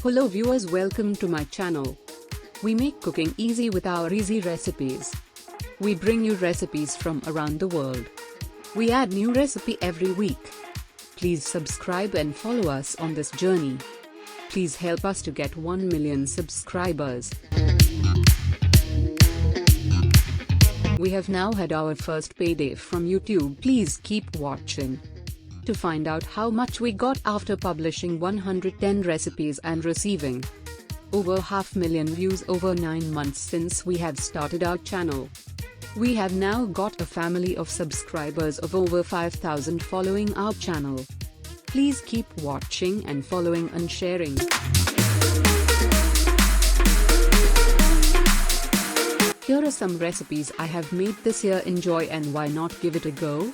Hello viewers, welcome to my channel. We make cooking easy with our easy recipes. We bring you recipes from around the world. We add new recipe every week. Please subscribe and follow us on this journey. Please help us to get 1 million subscribers. We have now had our first payday from YouTube. Please keep watching to find out how much we got after publishing 110 recipes and receiving over 500,000 views over 9 months since we have started our channel. We have now got a family of subscribers of over 5,000 following our channel. Please keep watching and following and sharing. Here are some recipes I have made this year. Enjoy and why not give it a go?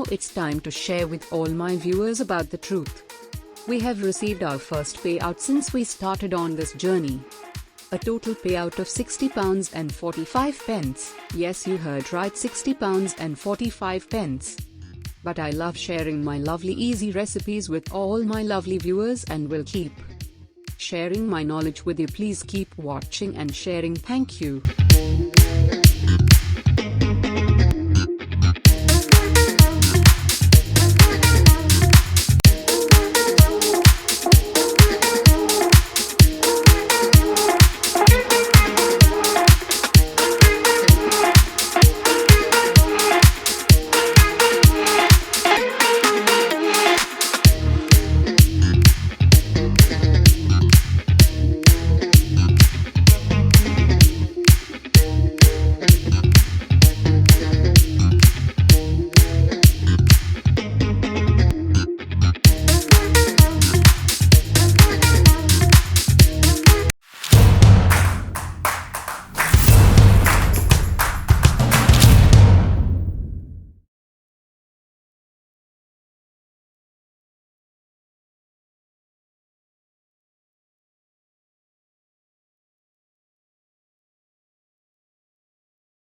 It's time to share with all my viewers about the truth. We have received our first payout since we started on this journey. A total payout of £60 and 45 pence. Yes, you heard right, £60 and 45 pence. But I love sharing my lovely easy recipes with all my lovely viewers and will keep sharing my knowledge with you. Please keep watching and sharing. Thank you.